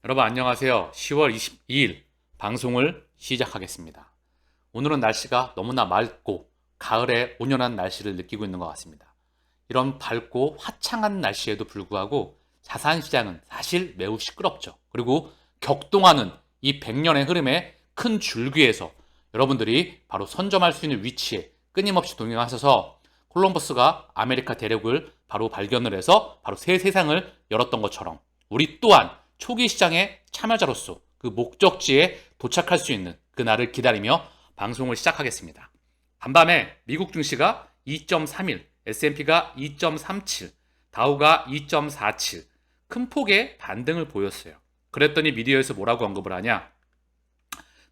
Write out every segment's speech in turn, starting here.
여러분 안녕하세요. 10월 22일 방송을 시작하겠습니다. 오늘은 날씨가 너무나 맑고 가을의 온연한 날씨를 느끼고 있는 것 같습니다. 이런 밝고 화창한 날씨에도 불구하고 자산시장은 사실 매우 시끄럽죠. 그리고 격동하는 이 100년의 흐름의 큰 줄기에서 여러분들이 바로 선점할 수 있는 위치에 끊임없이 동행하셔서 콜럼버스가 아메리카 대륙을 바로 발견을 해서 바로 새 세상을 열었던 것처럼 우리 또한 초기 시장의 참여자로서 그 목적지에 도착할 수 있는 그날을 기다리며 방송을 시작하겠습니다. 간밤에 미국 증시가 2.31, S&P가 2.37, 다우가 2.47, 큰 폭의 반등을 보였어요. 그랬더니 미디어에서 뭐라고 언급을 하냐?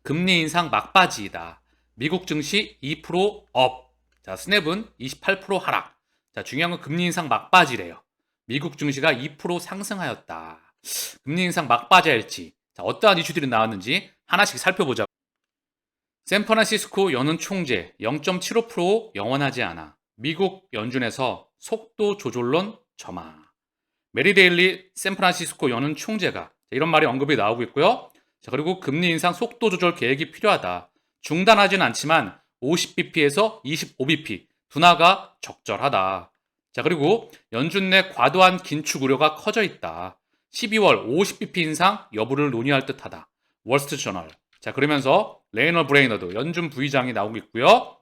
금리 인상 막바지이다. 미국 증시 2% 업. 자, 스냅은 28% 하락. 자, 중요한 건 금리 인상 막바지래요. 미국 증시가 2% 상승하였다. 금리 인상 막바지할지, 자, 어떠한 이슈들이 나왔는지 하나씩 살펴보자. 샌프란시스코 연은 총재 0.75% 영원하지 않아. 미국 연준에서 속도 조절론 점화. 메리 데일리 샌프란시스코 연은 총재가 이런 말이 언급이 나오고 있고요. 자, 그리고 금리 인상 속도 조절 계획이 필요하다. 중단하지는 않지만 50bp에서 25bp 둔화가 적절하다. 자, 그리고 연준 내 과도한 긴축 우려가 커져 있다. 12월 50bp 인상 여부를 논의할 듯하다. 월스트리트저널. 자, 그러면서 레이널 브레이너드 연준 부의장이 나오고 있고요.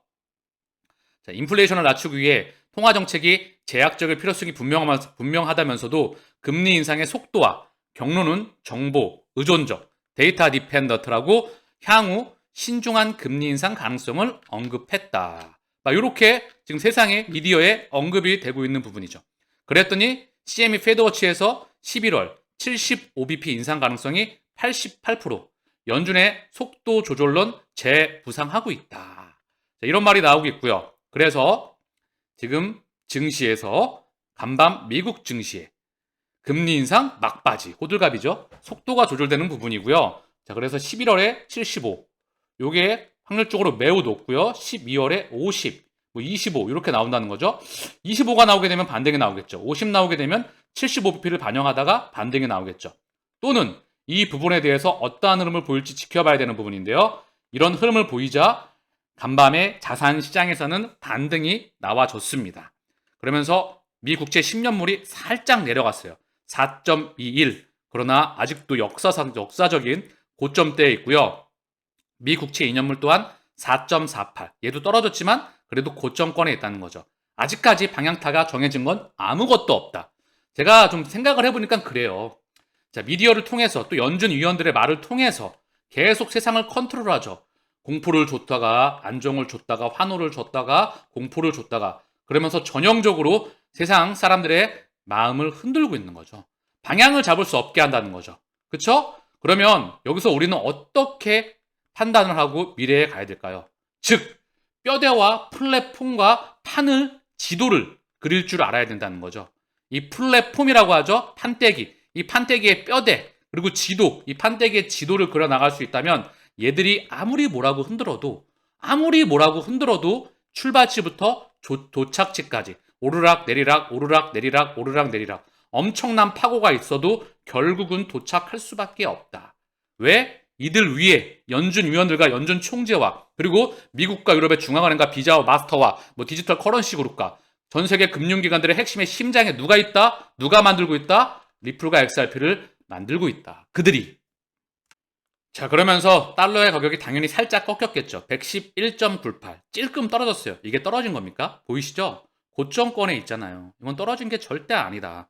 자, 인플레이션을 낮추기 위해 통화 정책이 제약적일 필요성이 분명하다면서도 금리 인상의 속도와 경로는 정보, 의존적, 데이터 디펜던트라고 향후 신중한 금리 인상 가능성을 언급했다. 이렇게 지금 세상의 미디어에 언급이 되고 있는 부분이죠. 그랬더니 CME 페드워치에서 11월 75bp 인상 가능성이 88%, 연준의 속도 조절론 재부상하고 있다. 자, 이런 말이 나오고 있고요. 그래서 지금 증시에서 간밤 미국 증시에 금리 인상 막바지, 호들갑이죠. 속도가 조절되는 부분이고요. 자, 그래서 11월에 75, 요게 확률적으로 매우 높고요. 12월에 50, 25 이렇게 나온다는 거죠. 25가 나오게 되면 반등이 나오겠죠. 50 나오게 되면 75bp를 반영하다가 반등이 나오겠죠. 또는 이 부분에 대해서 어떠한 흐름을 보일지 지켜봐야 되는 부분인데요. 이런 흐름을 보이자 간밤에 자산 시장에서는 반등이 나와줬습니다. 그러면서 미 국채 10년물이 살짝 내려갔어요. 4.21. 그러나 아직도 역사적인 고점대에 있고요. 미 국채 2년물 또한 4.48. 얘도 떨어졌지만 그래도 고점권에 있다는 거죠. 아직까지 방향타가 정해진 건 아무것도 없다. 제가 좀 생각을 해보니까 그래요. 자, 미디어를 통해서 또 연준 위원들의 말을 통해서 계속 세상을 컨트롤하죠. 공포를 줬다가 안정을 줬다가 환호를 줬다가 공포를 줬다가 그러면서 전형적으로 세상 사람들의 마음을 흔들고 있는 거죠. 방향을 잡을 수 없게 한다는 거죠. 그렇죠? 그러면 여기서 우리는 어떻게 판단을 하고 미래에 가야 될까요? 즉 뼈대와 플랫폼과 판을 지도를 그릴 줄 알아야 된다는 거죠. 이 플랫폼이라고 하죠. 판때기. 이 판때기의 뼈대 그리고 지도, 이 판때기의 지도를 그려 나갈 수 있다면 얘들이 아무리 뭐라고 흔들어도 출발지부터 도착지까지 오르락 내리락 오르락 내리락 오르락 내리락 엄청난 파고가 있어도 결국은 도착할 수밖에 없다. 왜? 이들 위에 연준 위원들과 연준 총재와 그리고 미국과 유럽의 중앙은행과 비자와 마스터와 디지털 커런시 그룹과 전 세계 금융기관들의 핵심의 심장에 누가 있다? 누가 만들고 있다? 리플과 XRP를 만들고 있다. 그들이. 자, 그러면서 달러의 가격이 당연히 살짝 꺾였겠죠. 111.98. 찔끔 떨어졌어요. 이게 떨어진 겁니까? 보이시죠? 고점권에 있잖아요. 이건 떨어진 게 절대 아니다.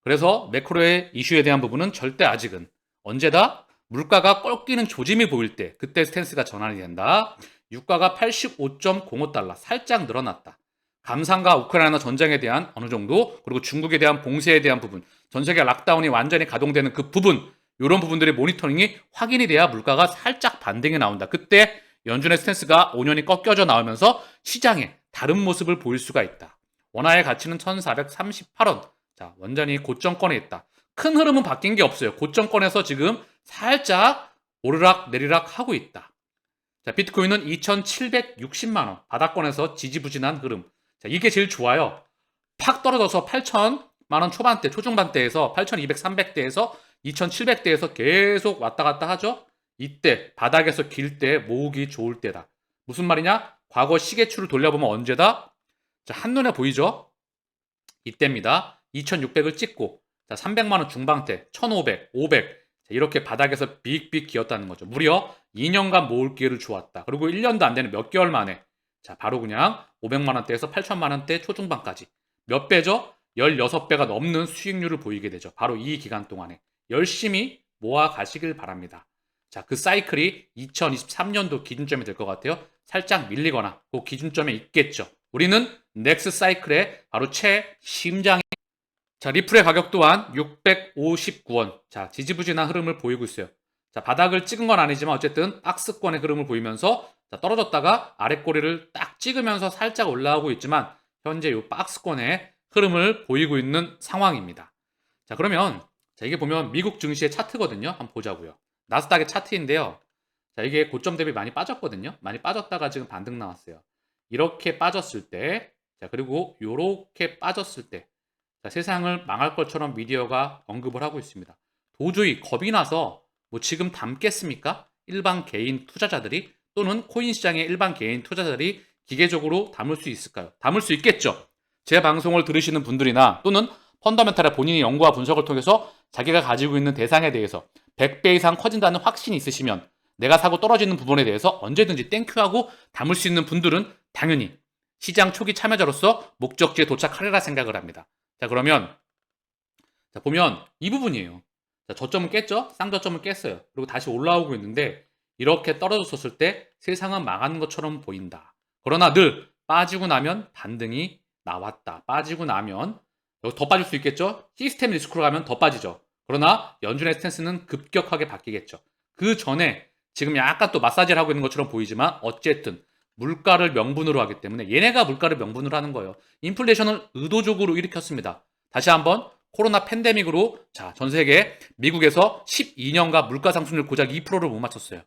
그래서 매크로의 이슈에 대한 부분은 절대 아직은 언제다? 물가가 꺾이는 조짐이 보일 때 그때 스탠스가 전환이 된다. 유가가 85.05달러 살짝 늘어났다. 감산과 우크라이나 전쟁에 대한 어느 정도 그리고 중국에 대한 봉쇄에 대한 부분 전 세계 락다운이 완전히 가동되는 그 부분 이런 부분들의 모니터링이 확인이 돼야 물가가 살짝 반등이 나온다. 그때 연준의 스탠스가 5년이 꺾여져 나오면서 시장에 다른 모습을 보일 수가 있다. 원화의 가치는 1438원. 자, 완전히 고점권에 있다. 큰 흐름은 바뀐 게 없어요. 고점권에서 지금 살짝 오르락 내리락 하고 있다. 자, 비트코인은 2,760만 원 바닥권에서 지지부진한 흐름. 자, 이게 제일 좋아요. 팍 떨어져서 8,000만 원 초반대, 초중반대에서 8,200, 300대에서 2700대에서 계속 왔다 갔다 하죠. 이때 바닥에서 길 때 모으기 좋을 때다. 무슨 말이냐? 과거 시계추를 돌려보면 언제다? 자, 한눈에 보이죠? 이때입니다. 2600을 찍고 자, 300만 원 중반대, 1500, 500 자, 이렇게 바닥에서 빅빅 기었다는 거죠. 무려 2년간 모을 기회를 주었다. 그리고 1년도 안 되는 몇 개월 만에 자, 바로 그냥 500만 원대에서 8천만 원대 초중반까지 몇 배죠? 16배가 넘는 수익률을 보이게 되죠. 바로 이 기간 동안에 열심히 모아 가시길 바랍니다. 자, 그 사이클이 2023년도 기준점이 될 것 같아요. 살짝 밀리거나 그 기준점에 있겠죠. 우리는 넥스 사이클의 바로 최심장이 자, 리플의 가격 또한 659원. 자, 지지부진한 흐름을 보이고 있어요. 자, 바닥을 찍은 건 아니지만 어쨌든 박스권의 흐름을 보이면서 자, 떨어졌다가 아랫꼬리를 딱 찍으면서 살짝 올라오고 있지만 현재 이 박스권의 흐름을 보이고 있는 상황입니다. 자, 그러면 자, 이게 보면 미국 증시의 차트거든요. 한번 보자고요. 나스닥의 차트인데요. 자, 이게 고점 대비 많이 빠졌거든요. 많이 빠졌다가 지금 반등 나왔어요. 이렇게 빠졌을 때, 자, 그리고 이렇게 빠졌을 때 자, 세상을 망할 것처럼 미디어가 언급을 하고 있습니다. 도저히 겁이 나서 뭐 지금 담겠습니까? 일반 개인 투자자들이 또는 코인 시장의 일반 개인 투자자들이 기계적으로 담을 수 있을까요? 담을 수 있겠죠. 제 방송을 들으시는 분들이나 또는 펀더멘탈의 본인의 연구와 분석을 통해서 자기가 가지고 있는 대상에 대해서 100배 이상 커진다는 확신이 있으시면 내가 사고 떨어지는 부분에 대해서 언제든지 땡큐하고 담을 수 있는 분들은 당연히 시장 초기 참여자로서 목적지에 도착하리라 생각을 합니다. 자, 그러면 자, 보면 이 부분이에요. 자, 저점은 깼죠? 쌍저점을 깼어요. 그리고 다시 올라오고 있는데 이렇게 떨어졌었을 때 세상은 망하는 것처럼 보인다. 그러나 늘 빠지고 나면 반등이 나왔다. 빠지고 나면 여기 더 빠질 수 있겠죠? 시스템 리스크로 가면 더 빠지죠. 그러나 연준의 스탠스는 급격하게 바뀌겠죠. 그 전에 지금 약간 또 마사지를 하고 있는 것처럼 보이지만 어쨌든 물가를 명분으로 하기 때문에 얘네가 물가를 명분으로 하는 거예요. 인플레이션을 의도적으로 일으켰습니다. 다시 한번 코로나 팬데믹으로 자, 전 세계 미국에서 12년간 물가 상승률 고작 2%를 못 맞췄어요.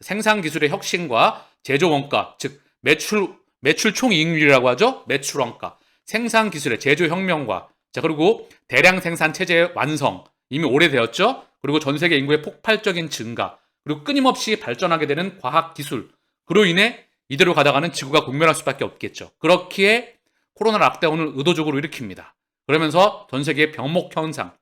생산 기술의 혁신과 제조 원가, 즉 매출 총이익률이라고 하죠. 매출 원가. 생산 기술의 제조 혁명과 자, 그리고 대량 생산 체제의 완성. 이미 오래되었죠. 그리고 전 세계 인구의 폭발적인 증가. 그리고 끊임없이 발전하게 되는 과학 기술. 그로 인해 이대로 가다가는 지구가 공멸할 수밖에 없겠죠. 그렇기에 코로나 락다운을 의도적으로 일으킵니다. 그러면서 전 세계의 병목 현상,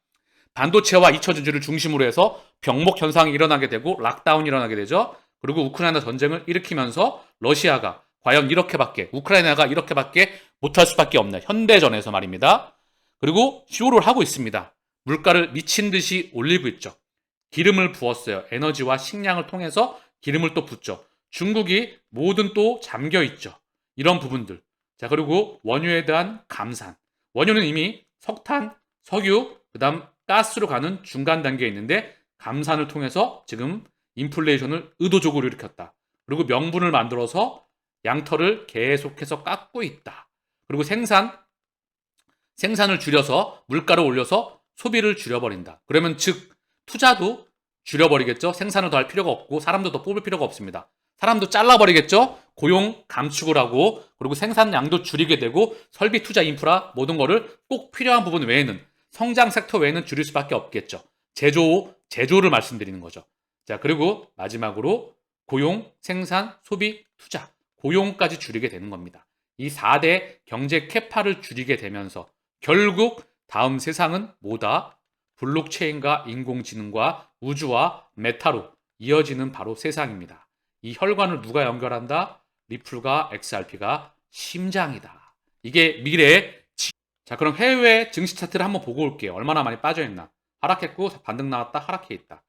반도체와 잊혀진지를 중심으로 해서 병목 현상이 일어나게 되고 락다운이 일어나게 되죠. 그리고 우크라이나 전쟁을 일으키면서 러시아가 과연 이렇게밖에 우크라이나가 이렇게밖에 못할 수밖에 없나 현대전에서 말입니다. 그리고 쇼를 하고 있습니다. 물가를 미친 듯이 올리고 있죠. 기름을 부었어요. 에너지와 식량을 통해서 기름을 또 붓죠. 중국이 뭐든 또 잠겨 있죠. 이런 부분들. 자, 그리고 원유에 대한 감산. 원유는 이미 석탄, 석유, 그다음 가스로 가는 중간 단계에 있는데 감산을 통해서 지금 인플레이션을 의도적으로 일으켰다. 그리고 명분을 만들어서 양털을 계속해서 깎고 있다. 그리고 생산을 줄여서 물가를 올려서 소비를 줄여버린다. 그러면 즉 투자도 줄여버리겠죠. 생산을 더 할 필요가 없고 사람도 더 뽑을 필요가 없습니다. 사람도 잘라버리겠죠. 고용 감축을 하고 그리고 생산량도 줄이게 되고 설비 투자 인프라 모든 거를 꼭 필요한 부분 외에는 성장 섹터 외에는 줄일 수밖에 없겠죠. 제조를 말씀드리는 거죠. 자, 그리고 마지막으로 고용, 생산, 소비, 투자 고용까지 줄이게 되는 겁니다. 이 4대 경제 캐파를 줄이게 되면서 결국 다음 세상은 뭐다? 블록체인과 인공지능과 우주와 메타로 이어지는 바로 세상입니다. 이 혈관을 누가 연결한다? 리플과 XRP가 심장이다. 이게 미래의 자, 그럼 해외 증시 차트를 한번 보고 올게요. 얼마나 많이 빠져있나. 하락했고 반등 나왔다. 하락해 있다.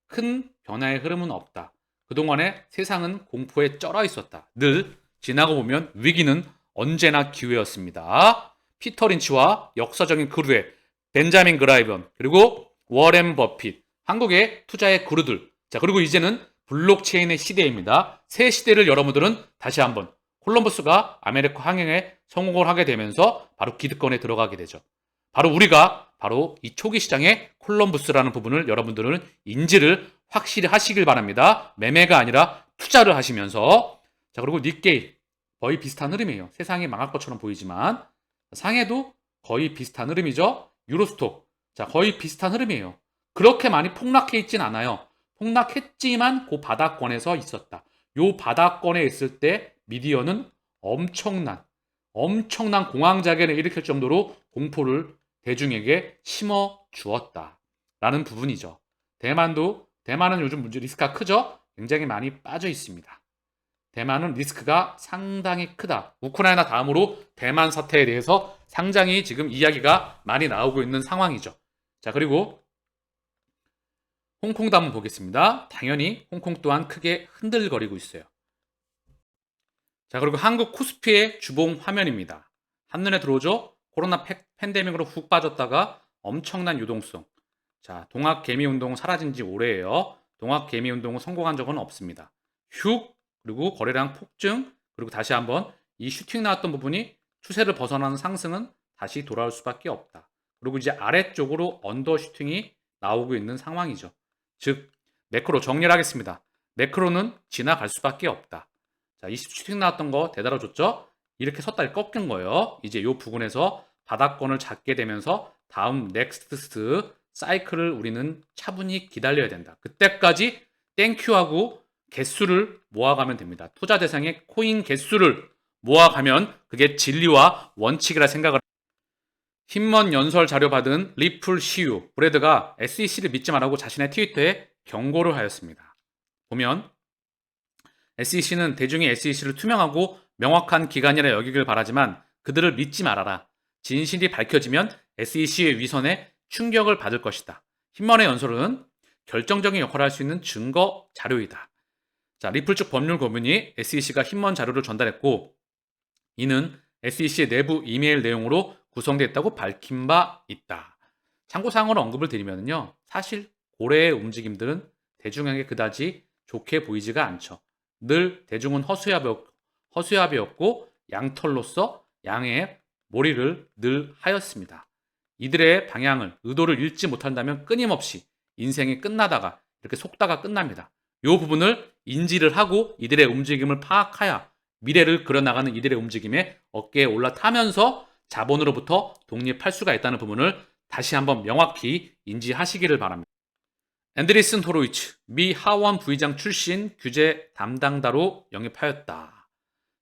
큰 변화의 흐름은 없다. 그동안에 세상은 공포에 쩔어 있었다. 늘 지나고 보면 위기는 언제나 기회였습니다. 피터 린치와 역사적인 크루의 벤자민 그라이번 그리고 워렌 버핏 한국의 투자의 그루들 자 그리고 이제는 블록체인의 시대입니다. 새 시대를 여러분들은 다시 한번 콜럼버스가 아메리카 항해에 성공을 하게 되면서 바로 기득권에 들어가게 되죠. 바로 우리가 바로 이 초기 시장의 콜럼버스라는 부분을 여러분들은 인지를 확실히 하시길 바랍니다. 매매가 아니라 투자를 하시면서 자 그리고 닉케이 거의 비슷한 흐름이에요. 세상이 망할 것처럼 보이지만 상해도 거의 비슷한 흐름이죠. 유로스톡 자 거의 비슷한 흐름이에요. 그렇게 많이 폭락해 있진 않아요. 폭락했지만 그 바닥권에서 있었다. 요 바닥권에 있을 때 미디어는 엄청난 공황장애를 일으킬 정도로 공포를 대중에게 심어 주었다라는 부분이죠. 대만은 요즘 문제 리스크가 크죠? 굉장히 많이 빠져 있습니다. 대만은 리스크가 상당히 크다. 우크라이나 다음으로 대만 사태에 대해서 상당히 지금 이야기가 많이 나오고 있는 상황이죠. 자, 그리고 홍콩도 한번 보겠습니다. 당연히 홍콩 또한 크게 흔들거리고 있어요. 자, 그리고 한국 코스피의 주봉 화면입니다. 한눈에 들어오죠? 코로나 팬데믹으로 훅 빠졌다가 엄청난 유동성. 자, 동학개미운동은 사라진 지 오래예요. 동학개미운동은 성공한 적은 없습니다. 훅, 그리고 거래량 폭증, 그리고 다시 한번 이 슈팅 나왔던 부분이 추세를 벗어나는 상승은 다시 돌아올 수밖에 없다. 그리고 이제 아래쪽으로 언더 슈팅이 나오고 있는 상황이죠. 즉, 매크로 정리를 하겠습니다. 매크로는 지나갈 수밖에 없다. 자, 20슈팅 나왔던 거 되달아줬죠? 이렇게 섰다리 꺾인 거예요. 이제 이 부분에서 바닥권을 잡게 되면서 다음 넥스트 사이클을 우리는 차분히 기다려야 된다. 그때까지 땡큐하고 개수를 모아가면 됩니다. 투자 대상의 코인 개수를 모아가면 그게 진리와 원칙이라 생각을. 힘먼 연설 자료 받은 리플 CEO 브래드가 SEC를 믿지 말라고 자신의 트위터에 경고를 하였습니다. 보면 SEC는 대중이 SEC를 투명하고 명확한 기관이라 여기길 바라지만 그들을 믿지 말아라. 진실이 밝혀지면 SEC의 위선에 충격을 받을 것이다. 힘먼의 연설은 결정적인 역할을 할 수 있는 증거 자료이다. 자, 리플 측 법률 고문이 SEC가 힘먼 자료를 전달했고 이는 SEC의 내부 이메일 내용으로 구성됐다고 밝힌 바 있다. 참고사항으로 언급을 드리면요. 사실 고래의 움직임들은 대중에게 그다지 좋게 보이지가 않죠. 늘 대중은 허수아비였고 양털로서 양의 몰이를 늘 하였습니다. 이들의 방향을, 의도를 읽지 못한다면 끊임없이 인생이 끝나다가 이렇게 속다가 끝납니다. 이 부분을 인지를 하고 이들의 움직임을 파악하여 미래를 그려나가는 이들의 움직임에 어깨에 올라타면서 자본으로부터 독립할 수가 있다는 부분을 다시 한번 명확히 인지하시기를 바랍니다. 앤드리슨 호로이츠, 미 하원 부의장 출신 규제 담당자로 영입하였다.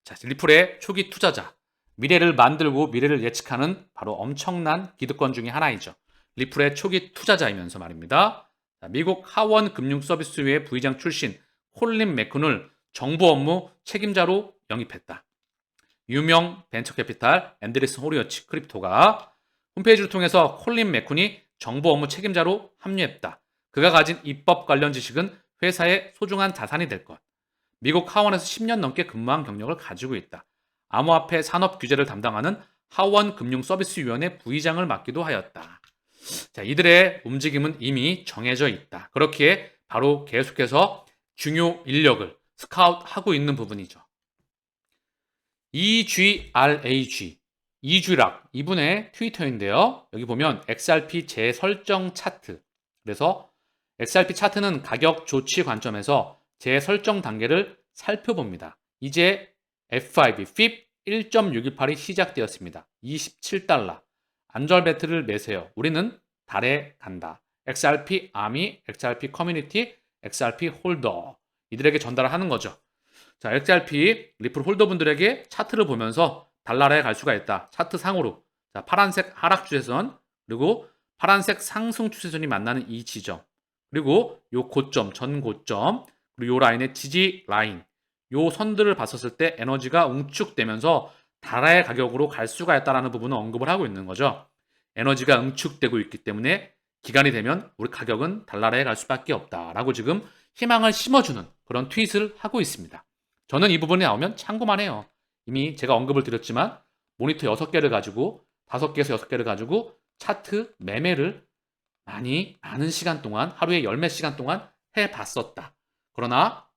자, 리플의 초기 투자자, 미래를 만들고 미래를 예측하는 바로 엄청난 기득권 중에 하나이죠. 리플의 초기 투자자이면서 말입니다. 자, 미국 하원 금융서비스회 부의장 출신 콜린 매쿤을 정부 업무 책임자로 영입했다. 유명 벤처캐피탈 앤드리슨 호리어치 크립토가 홈페이지를 통해서 콜린 매쿤이 정부 업무 책임자로 합류했다. 그가 가진 입법 관련 지식은 회사의 소중한 자산이 될 것. 미국 하원에서 10년 넘게 근무한 경력을 가지고 있다. 암호화폐 산업 규제를 담당하는 하원 금융서비스위원회 부의장을 맡기도 하였다. 자, 이들의 움직임은 이미 정해져 있다. 그렇기에 바로 계속해서 중요 인력을 스카웃하고 있는 부분이죠. EGRAG, 이주락, 이분의 트위터인데요. 여기 보면 XRP 재설정 차트. 그래서 XRP 차트는 가격 조치 관점에서 재설정 단계를 살펴봅니다. 이제 F5, FIB 1.618이 시작되었습니다. 27달러. 안전벨트를 매세요. 우리는 달에 간다. XRP 아미, XRP 커뮤니티, XRP 홀더. 이들에게 전달을 하는 거죠. 자, XRP 리플 홀더분들에게 차트를 보면서 달나라에 갈 수가 있다. 차트 상으로. 자, 파란색 하락 추세선, 그리고 파란색 상승 추세선이 만나는 이 지점. 그리고 요 고점, 전 고점, 그리고 요 라인의 지지 라인. 요 선들을 봤었을 때 에너지가 응축되면서 달러의 가격으로 갈 수가 있다는 부분을 언급을 하고 있는 거죠. 에너지가 응축되고 있기 때문에 기간이 되면 우리 가격은 달러에 갈 수밖에 없다라고 지금 희망을 심어주는 그런 트윗을 하고 있습니다. 저는 이 부분이 나오면 참고만 해요. 이미 제가 언급을 드렸지만 모니터 6개를 가지고 5개에서 6개를 가지고 차트 매매를 많은 시간 동안 하루에 10몇 시간 동안 해봤었다. 그러나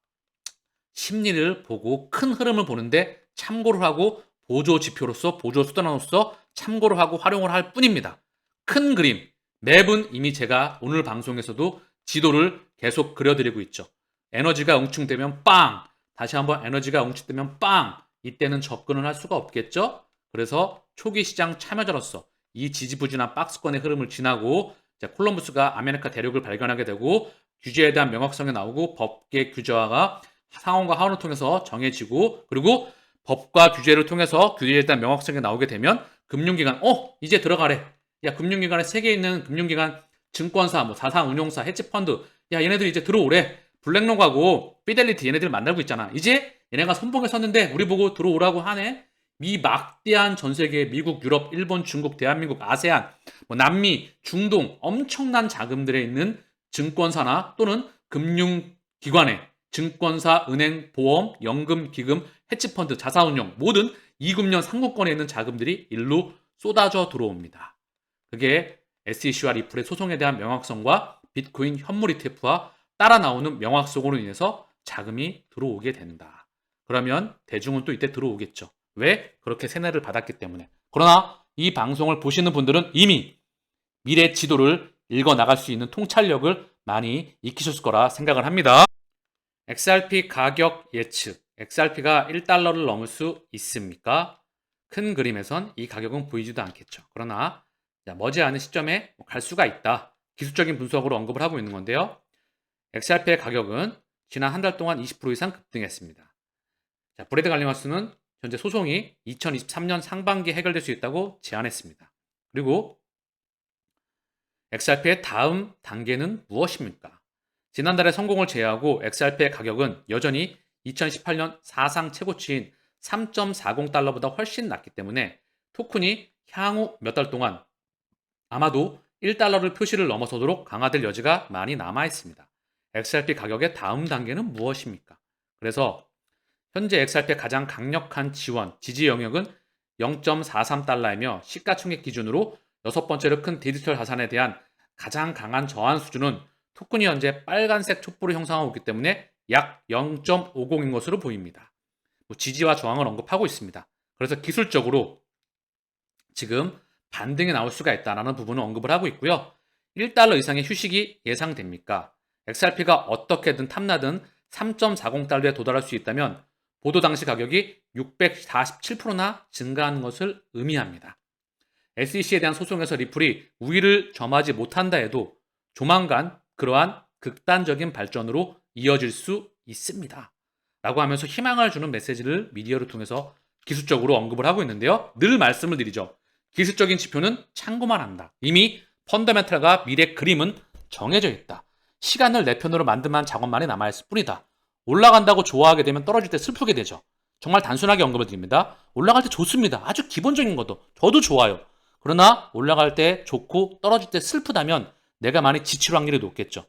심리를 보고 큰 흐름을 보는데 참고를 하고 보조 지표로서 보조 수단으로서 참고를 하고 활용을 할 뿐입니다. 큰 그림, 맵은 이미 제가 오늘 방송에서도 지도를 계속 그려드리고 있죠. 에너지가 응축되면 빵! 다시 한번 에너지가 응축되면 빵! 이때는 접근을 할 수가 없겠죠? 그래서 초기 시장 참여자로서 이 지지부진한 박스권의 흐름을 지나고 자, 콜럼부스가 아메리카 대륙을 발견하게 되고 규제에 대한 명확성이 나오고 법계 규제화가 상원과 하원을 통해서 정해지고 그리고 법과 규제를 통해서 규제에 대한 명확성이 나오게 되면 금융기관 이제 들어가래. 야, 금융기관에 세계에 있는 금융기관 증권사 뭐 자산운용사 헤지펀드 야 얘네들 이제 들어오래. 블랙록하고 피델리티 얘네들 만나고 있잖아. 이제 얘네가 선봉에 섰는데 우리 보고 들어오라고 하네. 이 막대한 전 세계 미국, 유럽, 일본, 중국, 대한민국, 아세안, 뭐 남미, 중동 엄청난 자금들에 있는 증권사나 또는 금융기관에 증권사, 은행, 보험, 연금, 기금, 헤지펀드, 자산운용 모든 2금년 상공권에 있는 자금들이 일로 쏟아져 들어옵니다. 그게 SEC와 리플의 소송에 대한 명확성과 비트코인 현물 ETF와 따라 나오는 명확성으로 인해서 자금이 들어오게 된다. 그러면 대중은 또 이때 들어오겠죠. 왜? 그렇게 세뇌를 받았기 때문에. 그러나 이 방송을 보시는 분들은 이미 미래 지도를 읽어 나갈 수 있는 통찰력을 많이 익히셨을 거라 생각을 합니다. XRP 가격 예측. XRP가 1달러를 넘을 수 있습니까? 큰 그림에선 이 가격은 보이지도 않겠죠. 그러나 머지않은 시점에 갈 수가 있다. 기술적인 분석으로 언급을 하고 있는 건데요. XRP의 가격은 지난 한 달 동안 20% 이상 급등했습니다. 자, 브래드 갈링하우스는 현재 소송이 2023년 상반기에 해결될 수 있다고 제안했습니다. 그리고 XRP의 다음 단계는 무엇입니까? 지난달에 성공을 제외하고 XRP의 가격은 여전히 2018년 사상 최고치인 3.40달러보다 훨씬 낮기 때문에 토큰이 향후 몇 달 동안 아마도 1달러를 표시를 넘어서도록 강화될 여지가 많이 남아 있습니다. XRP 가격의 다음 단계는 무엇입니까? 그래서 현재 XRP의 가장 강력한 지지 영역은 0.43달러이며 시가총액 기준으로 여섯 번째로 큰 디지털 자산에 대한 가장 강한 저항 수준은 토큰이 현재 빨간색 촛불을 형성하고 있기 때문에 약 0.50인 것으로 보입니다. 지지와 저항을 언급하고 있습니다. 그래서 기술적으로 지금 반등이 나올 수가 있다는 부분을 언급을 하고 있고요. 1달러 이상의 휴식이 예상됩니까? XRP가 어떻게든 탐나든 3.40달러에 도달할 수 있다면 보도 당시 가격이 647%나 증가하는 것을 의미합니다. SEC에 대한 소송에서 리플이 우위를 점하지 못한다 해도 조만간 그러한 극단적인 발전으로 이어질 수 있습니다. 라고 하면서 희망을 주는 메시지를 미디어를 통해서 기술적으로 언급을 하고 있는데요. 늘 말씀을 드리죠. 기술적인 지표는 참고만 한다. 이미 펀더멘탈과 미래 그림은 정해져 있다. 시간을 내 편으로 만들만 작업만이 남아있을 뿐이다. 올라간다고 좋아하게 되면 떨어질 때 슬프게 되죠. 정말 단순하게 언급을 드립니다. 올라갈 때 좋습니다. 아주 기본적인 것도 저도 좋아요. 그러나 올라갈 때 좋고 떨어질 때 슬프다면 내가 많이 지칠 확률이 높겠죠.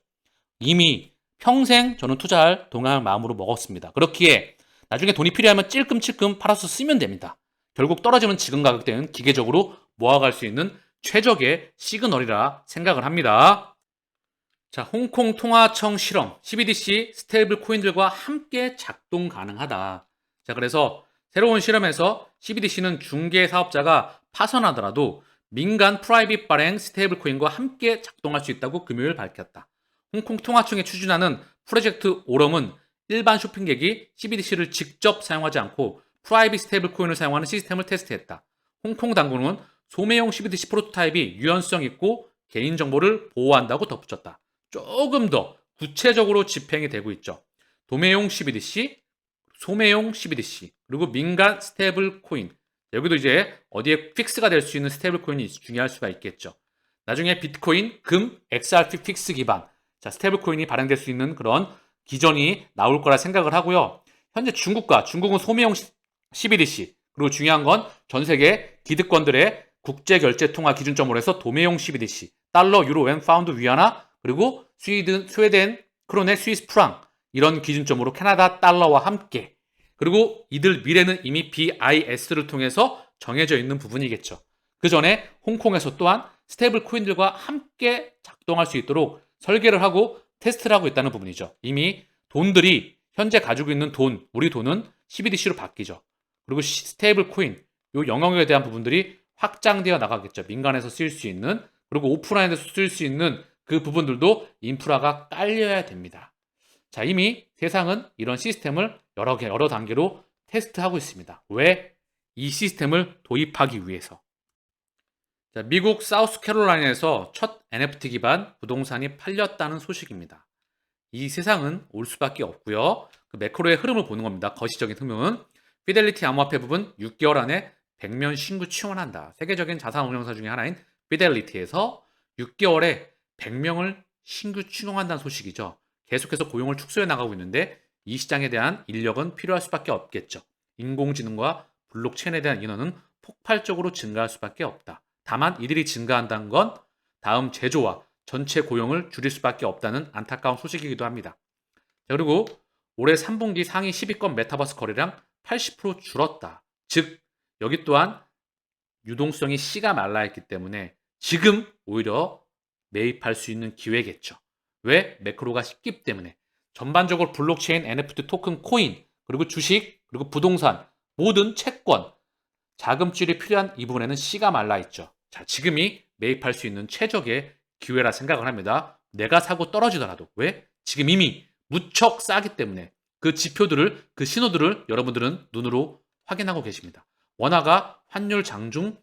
이미 평생 저는 투자할 동향을 마음으로 먹었습니다. 그렇기에 나중에 돈이 필요하면 찔끔찔끔 팔아서 쓰면 됩니다. 결국 떨어지는 지금 가격대는 기계적으로 모아갈 수 있는 최적의 시그널이라 생각을 합니다. 자, 홍콩 통화청 실험, CBDC 스테이블 코인들과 함께 작동 가능하다. 자, 그래서 새로운 실험에서 CBDC는 중개 사업자가 파산하더라도 민간 프라이빗 발행 스테이블 코인과 함께 작동할 수 있다고 금요일 밝혔다. 홍콩 통화청이 추진하는 프로젝트 오럼은 일반 쇼핑객이 CBDC를 직접 사용하지 않고 프라이빗 스테이블 코인을 사용하는 시스템을 테스트했다. 홍콩 당국은 소매용 CBDC 프로토타입이 유연성 있고 개인정보를 보호한다고 덧붙였다. 조금 더 구체적으로 집행이 되고 있죠. 도매용 CBDC, 소매용 CBDC, 그리고 민간 스테이블 코인. 여기도 이제 어디에 픽스가 될 수 있는 스테이블 코인이 중요할 수가 있겠죠. 나중에 비트코인, 금, XRP 픽스 기반, 자, 스테이블 코인이 발행될 수 있는 그런 기전이 나올 거라 생각을 하고요. 현재 중국은 소매용 CBDC, 그리고 중요한 건 전 세계 기득권들의 국제 결제 통화 기준점으로 해서 도매용 CBDC, 달러, 유로, 엔, 파운드, 위안화, 그리고 스웨덴, 크론의 스위스 프랑 이런 기준점으로 캐나다 달러와 함께 그리고 이들 미래는 이미 BIS를 통해서 정해져 있는 부분이겠죠. 그 전에 홍콩에서 또한 스테이블 코인들과 함께 작동할 수 있도록 설계를 하고 테스트를 하고 있다는 부분이죠. 이미 돈들이 현재 가지고 있는 돈, 우리 돈은 CBDC로 바뀌죠. 그리고 스테이블 코인, 이 영역에 대한 부분들이 확장되어 나가겠죠. 민간에서 쓰일 수 있는 그리고 오프라인에서 쓰일 수 있는 그 부분들도 인프라가 깔려야 됩니다. 자, 이미 세상은 이런 시스템을 여러 단계로 테스트하고 있습니다. 왜? 이 시스템을 도입하기 위해서. 자, 미국 사우스캐롤라이나에서 첫 NFT 기반 부동산이 팔렸다는 소식입니다. 이 세상은 올 수밖에 없고요. 그 매크로의 흐름을 보는 겁니다. 거시적인 흐름은 피델리티 암호화폐 부분 6개월 안에 100명 신규 취원한다. 세계적인 자산 운용사 중에 하나인 피델리티에서 6개월에 100명을 신규 취용한다는 소식이죠. 계속해서 고용을 축소해 나가고 있는데 이 시장에 대한 인력은 필요할 수밖에 없겠죠. 인공지능과 블록체인에 대한 인원은 폭발적으로 증가할 수밖에 없다. 다만 이들이 증가한다는 건 다음 제조와 전체 고용을 줄일 수밖에 없다는 안타까운 소식이기도 합니다. 자, 그리고 올해 3분기 상위 10위권 메타버스 거래량 80% 줄었다. 즉 여기 또한 유동성이 씨가 말라있기 때문에 지금 오히려 매입할 수 있는 기회겠죠. 왜? 매크로가 쉽기 때문에. 전반적으로 블록체인, NFT 토큰, 코인, 그리고 주식, 그리고 부동산, 모든 채권, 자금줄이 필요한 이 부분에는 씨가 말라있죠. 자, 지금이 매입할 수 있는 최적의 기회라 생각을 합니다. 내가 사고 떨어지더라도. 왜? 지금 이미 무척 싸기 때문에 그 지표들을, 그 신호들을 여러분들은 눈으로 확인하고 계십니다. 원화가 환율 장중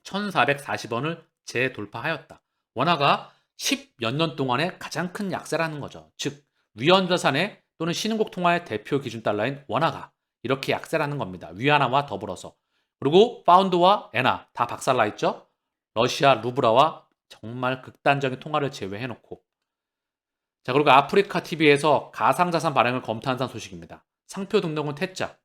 1440원을 재돌파하였다. 원화가 10몇 년 동안의 가장 큰 약세라는 거죠. 즉 위헌자산의 또는 신흥국 통화의 대표 기준 달러인 원화가 이렇게 약세라는 겁니다. 위안화와 더불어서. 그리고 파운드와 엔화 다 박살나 있죠. 러시아 루브라와 정말 극단적인 통화를 제외해놓고. 자, 그리고 아프리카 TV에서 가상자산 발행을 검토한다는 소식입니다. 상표 등록은 퇴짜.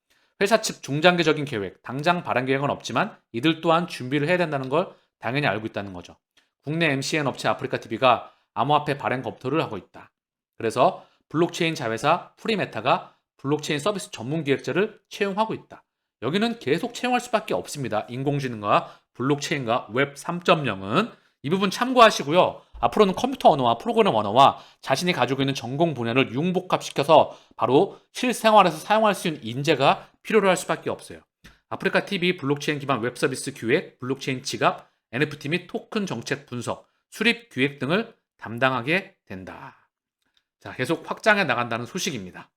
회사 측 중장기적인 계획, 당장 발행 계획은 없지만 이들 또한 준비를 해야 된다는 걸 당연히 알고 있다는 거죠. 국내 MCN 업체 아프리카 TV가 암호화폐 발행 검토를 하고 있다. 그래서 블록체인 자회사 프리메타가 블록체인 서비스 전문 기획자를 채용하고 있다. 여기는 계속 채용할 수밖에 없습니다. 인공지능과 블록체인과 웹 3.0은 이 부분 참고하시고요. 앞으로는 컴퓨터 언어와 프로그램 언어와 자신이 가지고 있는 전공 분야를 융복합시켜서 바로 실생활에서 사용할 수 있는 인재가 필요로 할 수밖에 없어요. 아프리카 TV 블록체인 기반 웹 서비스 기획, 블록체인 지갑, NFT 및 토큰 정책 분석, 수립 기획 등을 담당하게 된다. 자, 계속 확장해 나간다는 소식입니다.